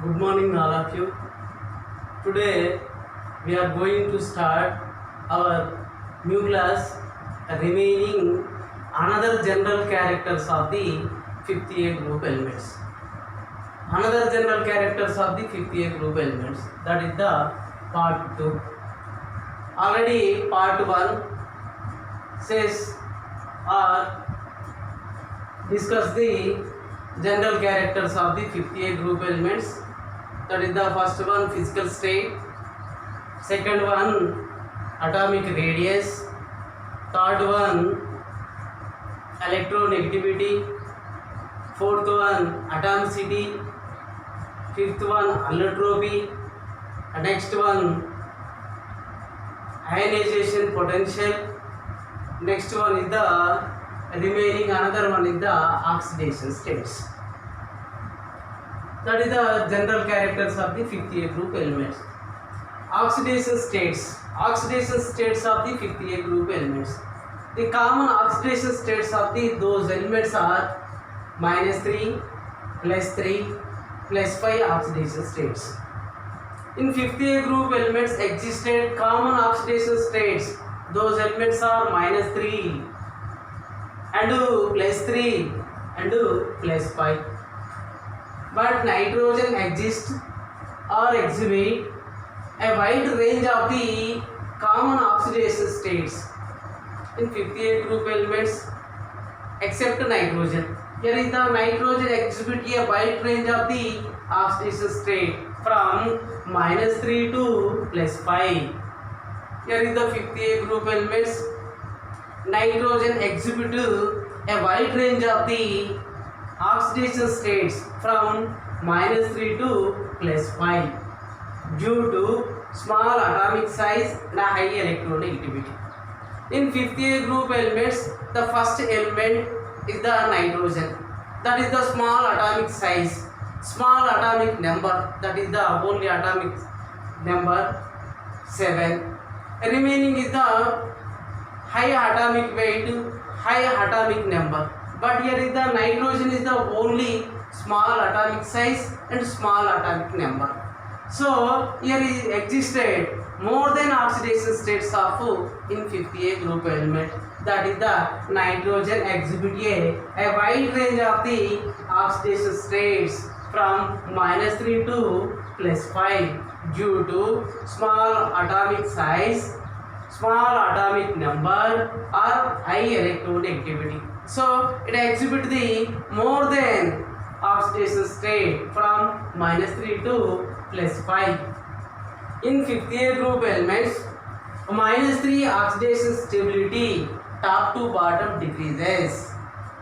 Good morning, all of you. Today we are going to start our new class, remaining another general characters of the 5th A group elements. Another general characters of the 5th A group elements, that is the part 2. Already part 1 says or discuss the general characters of the 5th A group elements. That is the first one, physical state. Second one, atomic radius. Third one, electronegativity. Fourth one, atomicity. Fifth one, allotropy. Next one, ionization potential. Next one is the remaining, another one is the oxidation states. That is the general characters of the 5th A group elements. Oxidation states of the 5th A group elements. The common oxidation states of those elements are -3, +3, +5 oxidation states. In 5th A group elements existed common oxidation states. Those elements are -3 and +3 and +5. But nitrogen exists or exhibit a wide range of the common oxidation states in 5th A group elements except nitrogen. Here is the nitrogen exhibit a wide range of the oxidation state from -3 to +5. Here is the 5th A group elements. Nitrogen exhibit a wide range of the oxidation states from -3 to +5 due to small atomic size and high electronegativity. In 5th A group elements, the first element is the nitrogen. That is the small atomic size, small atomic number. That is the only atomic number 7. Remaining is the high atomic weight, high atomic number. But here is the nitrogen is the only small atomic size and small atomic number. So here is existed more than oxidation states of in 5th A group element. That is the nitrogen exhibit a wide range of the oxidation states from -3 to +5 due to small atomic size, small atomic number or high electronegativity. So it exhibits the more than oxidation state from -3 to +5. In 5th A group elements, -3 oxidation stability top to bottom decreases.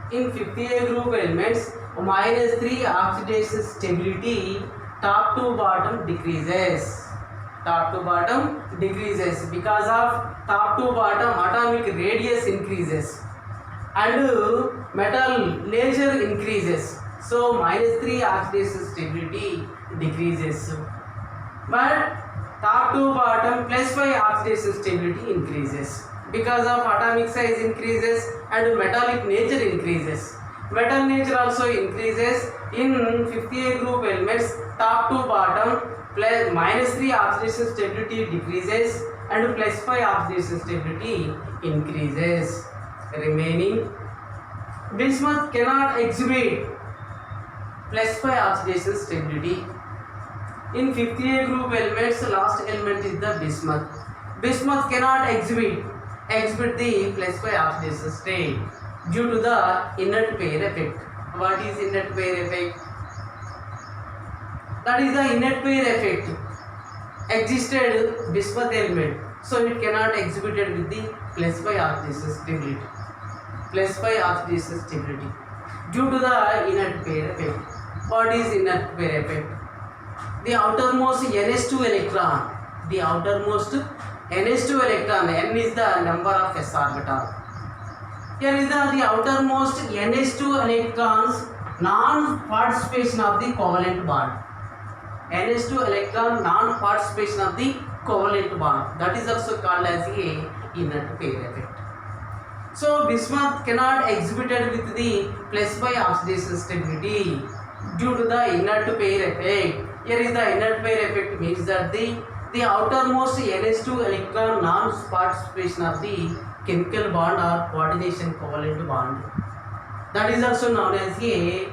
In 5th A group elements, -3 oxidation stability top to bottom decreases. Top to bottom decreases because of top to bottom atomic radius increases and metal nature increases. So -3 oxidation stability decreases. But top to bottom +5 oxidation stability increases because of atomic size increases and metallic nature increases. Metal nature also increases. In 5th A group elements, top to bottom -3 oxidation stability decreases and +5 oxidation stability increases. Remaining, bismuth cannot exhibit +5 oxidation stability. In 5th A group elements, last element is the bismuth. Bismuth cannot exhibit the +5 oxidation state due to the inert pair effect. What is inert pair effect? That is the inert pair effect existed bismuth element, so it cannot exhibited with the +5 oxidation stability. +5 oxidation stability due to the inert pair effect. What is inert pair effect? The outermost NH2 electron, the outermost NH2 electron, N is the number of s orbital. Here is the outermost NH2 electrons non-participation of the covalent bond. NH2 electron non-participation of the covalent bond. That is also called as a inert pair effect. So bismuth cannot exhibited with the +5 oxidation stability due to the inert pair effect. Here is the inert pair effect means that the outermost NH2 electron non-participation of the chemical bond or coordination covalent bond. That is also known as a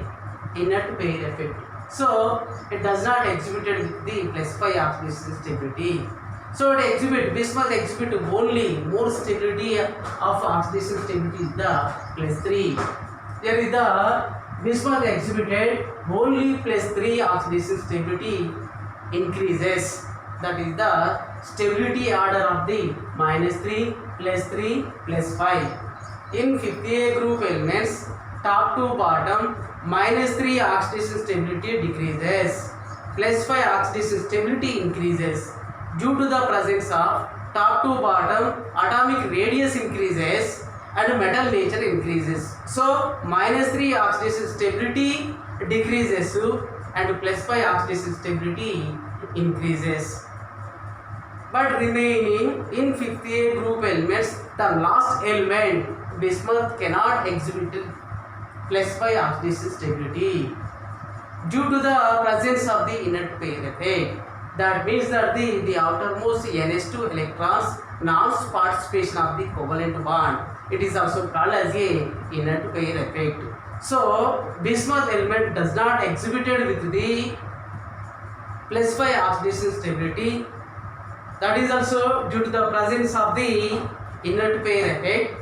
inert pair effect. So it does not exhibited with the plus 5 oxidation stability. So Bismuth exhibit only more stability of oxidation stability is the plus 3. Here is the Bismuth exhibited only plus 3 oxidation stability increases. That is the stability order of the minus 3, plus 3, plus 5. In 50A group elements, top to bottom, minus 3 oxidation stability decreases, plus 5 oxidation stability increases. Due to the presence of top to bottom, atomic radius increases and metal nature increases. So minus 3 oxidation stability decreases and plus 5 oxidation stability increases. But remaining in 50A group elements, the last element bismuth cannot exhibit plus 5 oxidation stability due to the presence of the inert pair effect. That means that the outermost NH2 electrons non-participation of the covalent bond. It is also called as a inert pair effect. So bismuth element does not exhibited with the plus 5 oxidation stability. That is also due to the presence of the inert pair effect.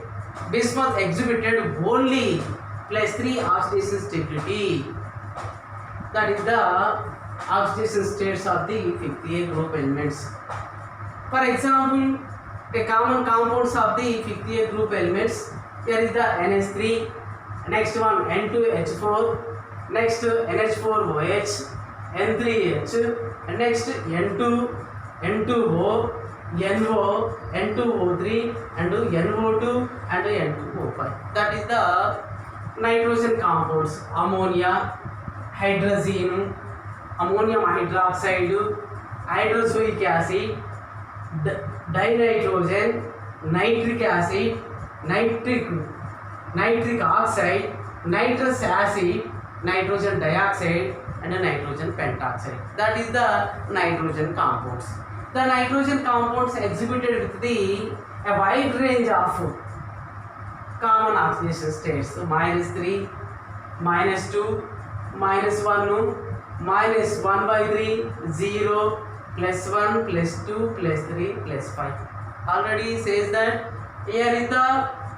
Bismuth exhibited only plus 3 oxidation stability. That is the oxidation states of the 50A group elements. For example, a common compounds of the 50A group elements. Here is the NH3, next one N2H4, next NH4OH, N3H, and next N2, N2O, NO, N2O3, and NO2 and N2O5. That is the nitrogen compounds: ammonia, hydrazine, ammonium hydroxide, hydrozoic acid, dinitrogen, nitric acid, nitric oxide, nitrous acid, nitrogen dioxide, and nitrogen pentoxide. That is the nitrogen compounds. The nitrogen compounds exhibited with a wide range of common oxidation states. So minus 3, minus 2, minus 1, minus 1 by 3, 0, plus 1, plus 2, plus 3, plus 5. Already says that here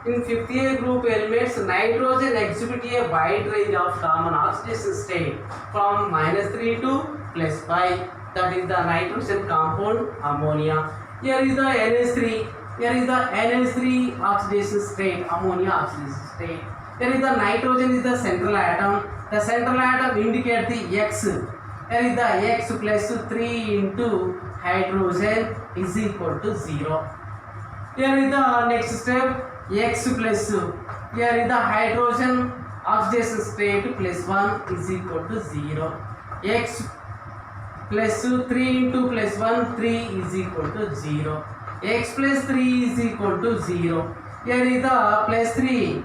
in 50A group elements, nitrogen exhibit a wide range of common oxidation state from minus 3 to plus 5. That is the nitrogen compound ammonia. Here is the NH3. Here is the NH3 oxidation state, ammonia oxidation state. Here is the nitrogen is the central atom. The central atom indicates the X. Here is the X plus 3 into hydrogen is equal to 0. Here is the next step, X plus, here is the hydrogen oxidation state plus 1 is equal to 0. X plus 3 into plus 1, 3 is equal to 0. X plus 3 is equal to 0. Here is the plus 3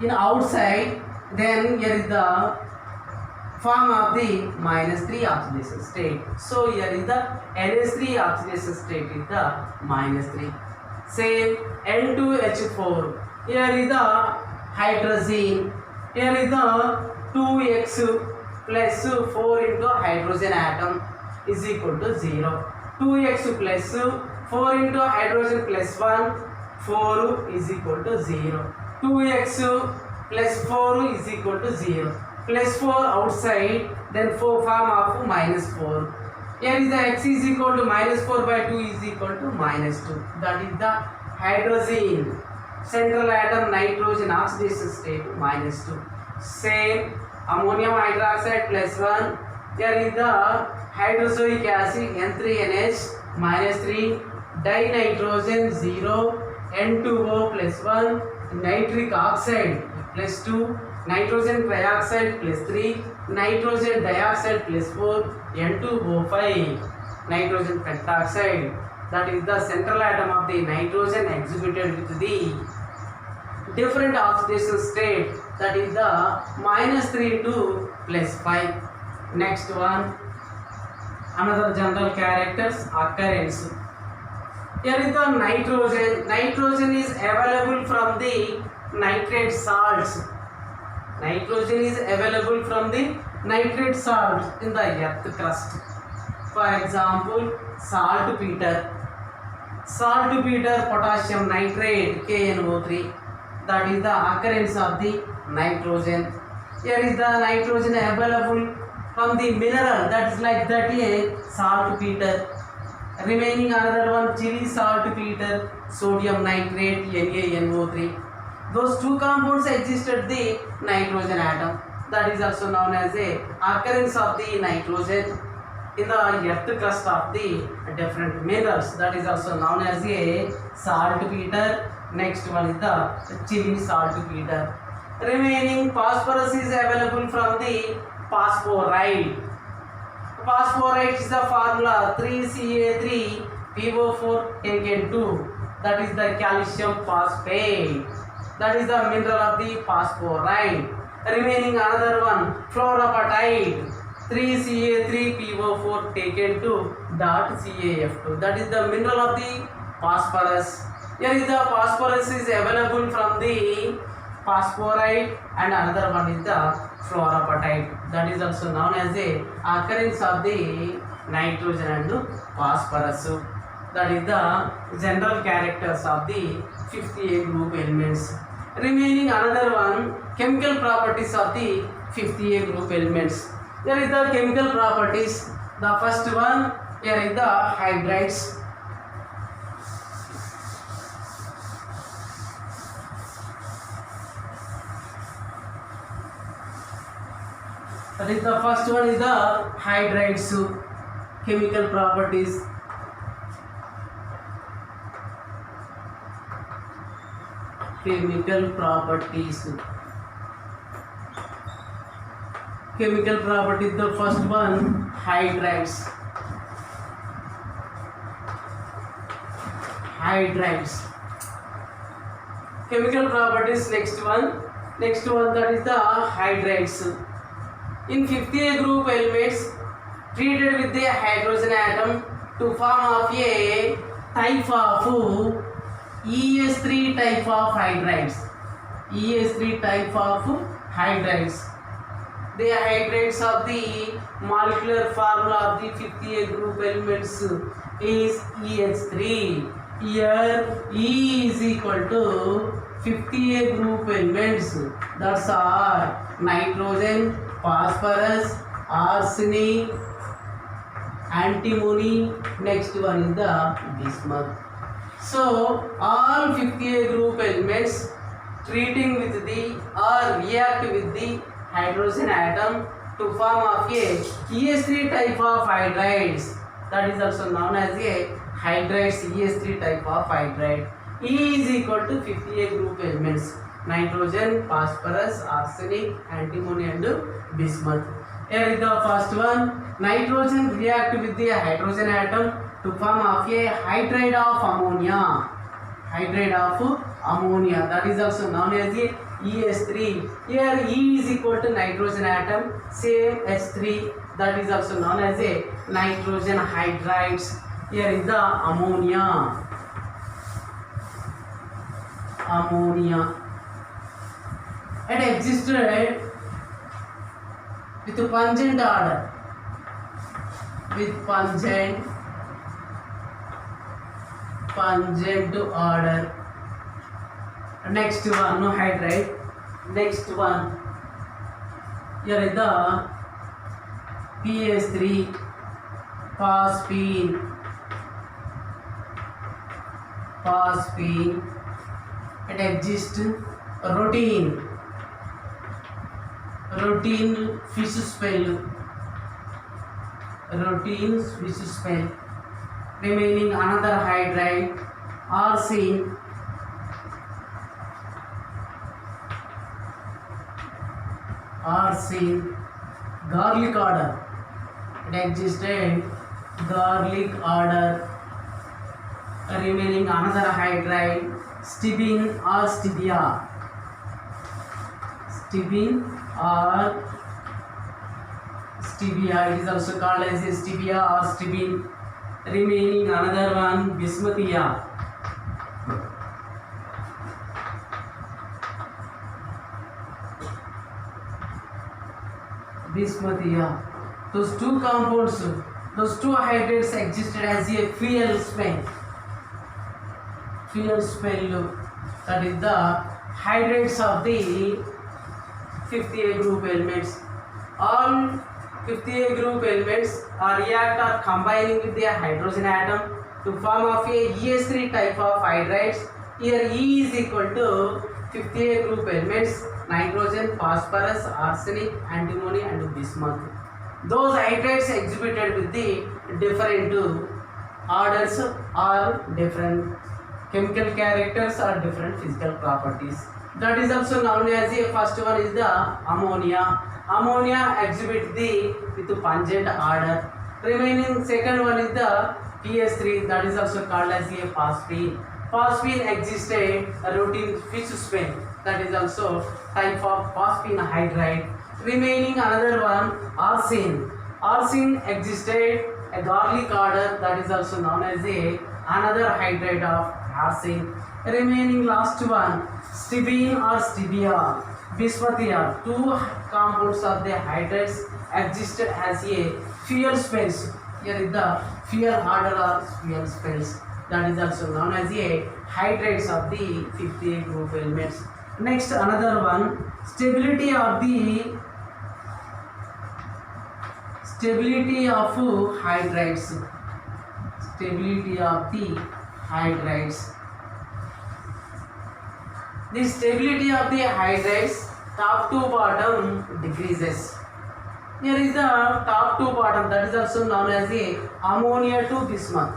in outside, then here is the form of the minus 3 oxidation state. So here is the NH3 oxidation state is the minus 3. Same N2H4. Here is the hydrazine. Here is the 2x plus 4 into hydrogen atom is equal to 0. 2x plus 4 into hydrogen plus 1, 4 is equal to 0. 2x plus 4 is equal to 0. Plus 4 outside, then 4 form of minus 4. Here is the x is equal to minus 4 by 2 is equal to minus 2. That is the hydrazine central atom nitrogen oxidation state minus 2. Same ammonium hydroxide plus 1. Here is the hydrozoic acid N3NH minus 3, dinitrogen 0, N2O plus 1, nitric oxide plus 2, nitrogen trioxide plus 3, nitrogen dioxide plus 4, N2O5, nitrogen pentoxide. That is the central atom of the nitrogen exhibited with the different oxidation state. That is the minus 3 to plus 5. Next one, another general characters occurrence. Here is the nitrogen. Nitrogen is available from the nitrate salts. Nitrogen is available from the nitrate salts in the earth crust. For example, saltpeter. Saltpeter, potassium nitrate, KNO3. That is the occurrence of the nitrogen. Here is the nitrogen available from the mineral, that is like that a saltpeter. Remaining another one, chili saltpeter, sodium nitrate, NaNO3. Those two compounds exist at the nitrogen atom. That is also known as a occurrence of the nitrogen in the earth crust of the different minerals. That is also known as a saltpeter. Next one is the chili saltpeter. Remaining phosphorus is available from the phosphorite. Phosphorite is the formula 3Ca3PO4 taken 2. That is the calcium phosphate. That is the mineral of the phosphorite. Remaining another one, fluorapatite. 3Ca3PO4 taken 2 dot CaF2. That is the mineral of the phosphorus. Here is the phosphorus is available from the phosphorite, and another one is the fluorapatite. That is also known as the occurrence of the nitrogen and phosphorus. That is the general characters of the 50A group elements. Remaining another one, chemical properties of the 50A group elements. Here is the chemical properties. The first one, here is the hydrides. That is the first one is the hydrides. Chemical properties. Chemical properties. Chemical properties. The first one, hydrides. Hydrides. Chemical properties. Next one, that is the hydrides. In 50A group elements treated with the hydrogen atom to form of a type of ES3 type of hydrides. ES3 type of hydrides. The hydrides of the molecular formula of the 50A group elements is EH3. Here E is equal to 50A group elements. That's are nitrogen, phosphorus, arsenic, antimony. Next one is the bismuth. So all 50A group elements treating with the or react with the hydrogen atom to form of a ES3 type of hydrides. That is also known as a hydrides, ES3 type of hydride. E is equal to 50A group elements: nitrogen, phosphorus, arsenic, antimony and bismuth. Here is the first one. Nitrogen react with the hydrogen atom to form of a hydride of ammonia. Hydride of ammonia. That is also known as a ES3. Here E is equal to nitrogen atom, same H3. That is also known as a nitrogen hydrides. Here is the ammonia. Ammonia. It existed with pungent order. With pungent order. Next one, no hydride. Next one, here is the PH3 phosphine. It exists routine fish spell. Remaining another hydride, arsine. Garlic order. It existed garlic order. Remaining another hydride, stibine or stevia. stevia, it is also called as a stevia or stevin. Remaining another one, bismuthia. Bismuthia. Those two compounds, those two hydrates existed as a fuel smell. Fuel smell, that is the hydrates of the 50A group elements. All 50A group elements react or combining with their hydrogen atom to form of a ES3 type of hydrates. Here E is equal to 50A group elements, nitrogen, phosphorus, arsenic, antimony and bismuth. Those hydrates exhibited with the different orders or different chemical characters or different physical properties. That is also known as the first one is the ammonia. Ammonia exhibit the with pungent odor. Remaining second one is the PS3, that is also called as a phosphine. Phosphine existed a routine fish smell, that is also type of phosphine hydride. Remaining another one, arsine. Arsine existed a garlic odor, that is also known as a another hydride of arsine. Remaining last one, stevin or stevia, bismuthia. Two compounds of the hydrates existed as a fuel spells. Here is the fuel order or fuel spells. That is also known as a hydrates of the 50A group elements. Next another one, stability of hydrates. Stability of the hydrates. The stability of the hydrates top to bottom decreases. Here is the top to bottom, that is also known as the ammonia to bismuth.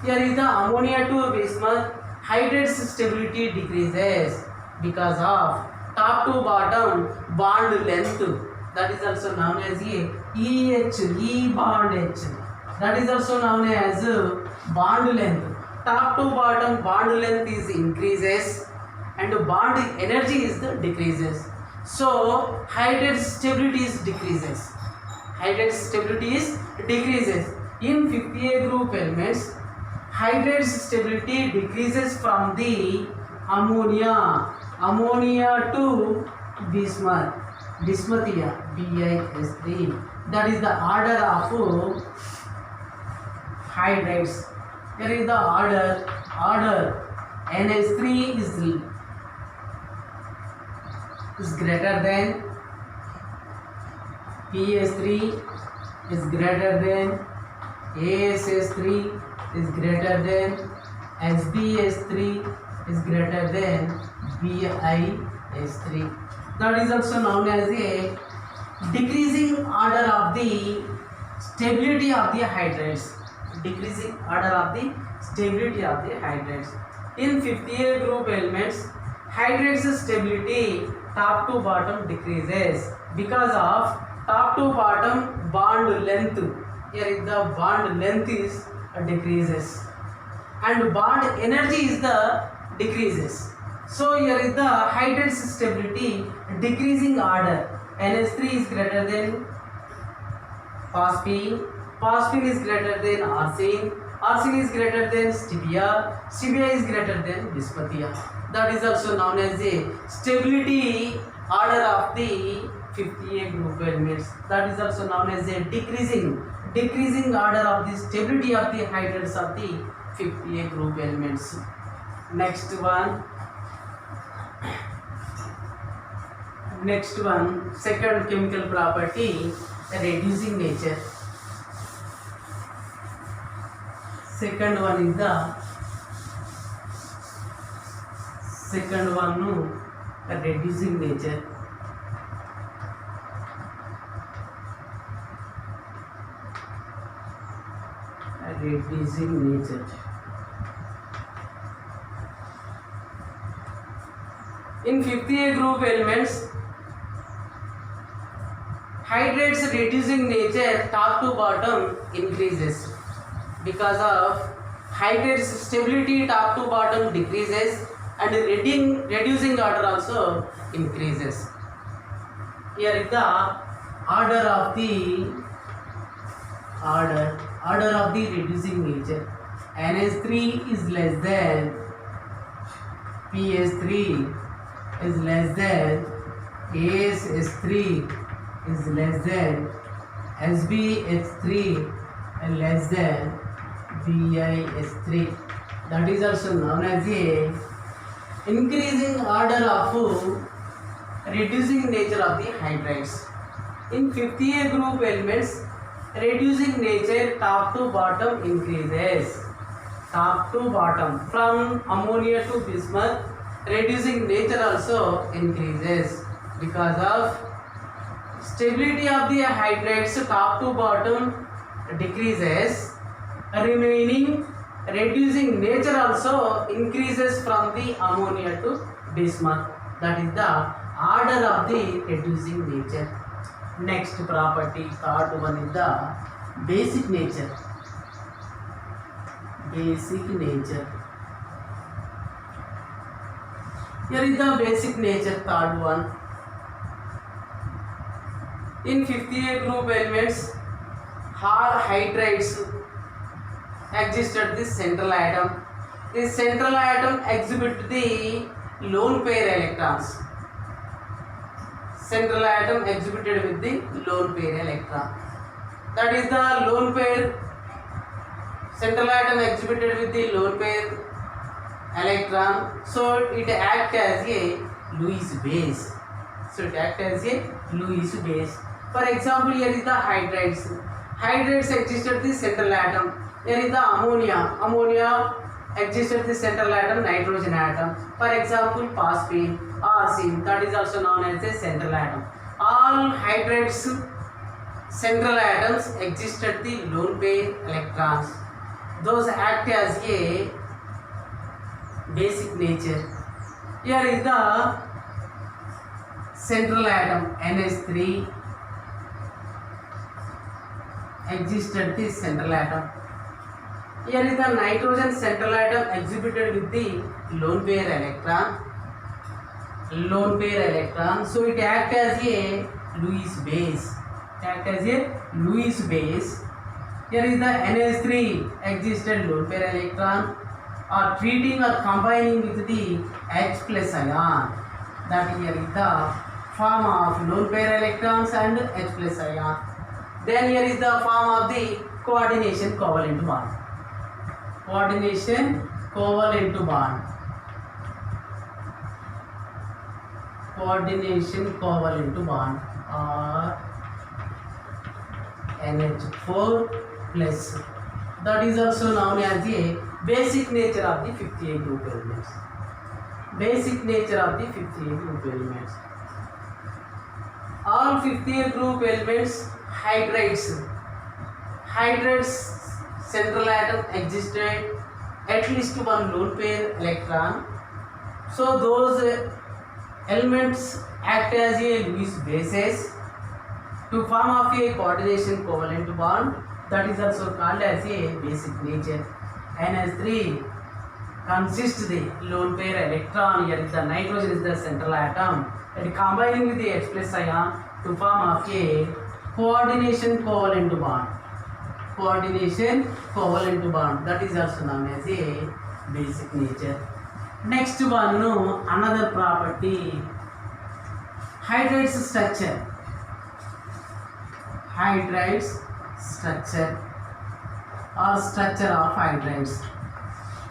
Here is the ammonia to bismuth, hydrates stability decreases because of top to bottom bond length, that is also known as E bond H, that is also known as bond length. Top to bottom bond length is increases and bond energy is the decreases. So hydrate stability is decreases. Hydrate stability is decreases. In 50A group elements, hydrate stability decreases from the ammonia to bismuth, bismuthia, BiS3. That is the order of hydrates. Here is the order NH3 is greater than PS3 is greater than ASS3 is greater than SBS3 is greater than BiS3. That is also known as a decreasing order of the stability of the hydrates. Decreasing order of the stability of the hydrates. In 50A group elements, hydrates stability top to bottom decreases because of top to bottom bond length. Here is the bond length is decreases and bond energy is the decreases. So here is the hydrates stability decreasing order. NH3 is greater than phosphine, phosphine is greater than arsine, arsine is greater than stevia, stevia is greater than bismuthia. That is also known as a stability order of the 50A group elements. That is also known as a decreasing order of the stability of the hydrates of the 50A group elements. Next one, second chemical property, reducing nature. Second one is the reducing nature. Reducing nature. In 50A group elements, hydrates reducing nature top to bottom increases because of hydrates stability top to bottom decreases and reducing order also increases. Here is the order of the order of the reducing nature. NH3 is less than PH3 is less than ASH3 is less than SbH3 and less than BiH3. That is also known as a increasing order of reducing nature of the hydrides. In 50A group elements, reducing nature top to bottom increases. Top to bottom, from ammonia to bismuth, reducing nature also increases because of stability of the hydrides. Top to bottom decreases, remaining reducing nature also increases from the ammonia to bismuth. That is the order of the reducing nature. Next property, third one is the basic nature. Basic nature. Here is the basic nature, third one. In 50A group elements, all hydrides exist at the central atom. The central atom exhibit the lone pair electrons. Central atom exhibited with the lone pair electron. That is the lone pair. Central atom exhibited with the lone pair electron. So it acts as a Lewis base. For example, here is the hydrides. Hydrides exist at the central atom. Here is the ammonia. Ammonia exists at the central atom, nitrogen atom. For example, phosphine, arsine, that is also known as a central atom. All hydrides central atoms exist at the lone pair electrons. Those act as a basic nature. Here is the central atom, NH3 exists at the central atom. Here is the nitrogen central atom exhibited with the lone pair electron. So it acts as a Lewis base. Here is the NH3 existed lone pair electron or treating or combining with the H plus ion. That here is the form of lone pair electrons and H plus ion. Then here is the form of the coordination covalent bond. Coordination covalent bond or NH4 plus. That is also known as a basic nature of the 50A group elements. All 50A group elements hydrides central atom existed at least one lone pair electron. So those elements act as a Lewis bases to form of a coordination covalent bond. That is also called as a basic nature. NH3 consists the lone pair electron. Here is the nitrogen is the central atom and combining with the H plus ion to form of a coordination covalent bond. That is also known as a basic nature. Next one, another property, hydrides structure. Or structure of hydrides.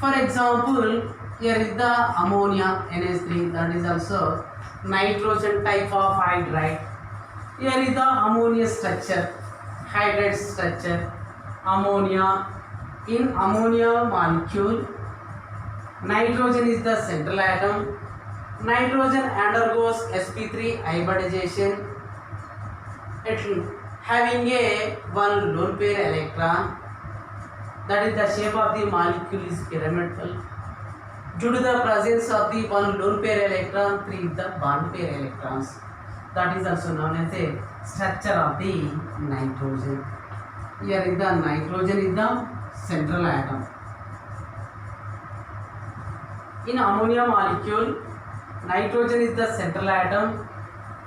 For example, here is the ammonia, NH3, that is also nitrogen type of hydride. Here is the ammonia structure, hydride structure. Ammonia, in ammonia molecule, nitrogen is the central atom. Nitrogen undergoes sp3 hybridization, having a one lone pair electron. That is the shape of the molecule is pyramidal. Due to the presence of the one lone pair electron, 3 is the bond pair electrons. That is also known as a structure of the nitrogen. Here is the nitrogen is the central atom. In ammonia molecule, nitrogen is the central atom.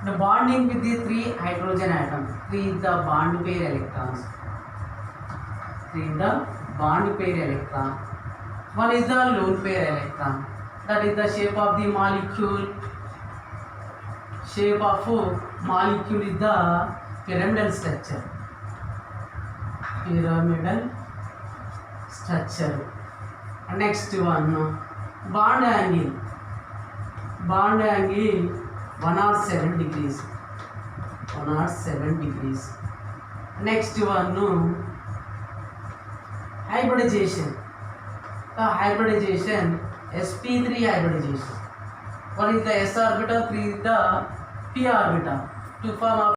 The bonding with the 3 hydrogen atom. 3 is the bond pair electrons. 3 the bond pair electron, 1 is the lone pair electron. That is the shape of the molecule. Shape of molecule is the pyramidal structure. Pyramidal structure. Next one, bond angle. Bond angle 107 degrees. 107 degrees. Next one, hybridization. The hybridization, sp3 hybridization. 1 is the s orbital, 3 is the p orbital. To form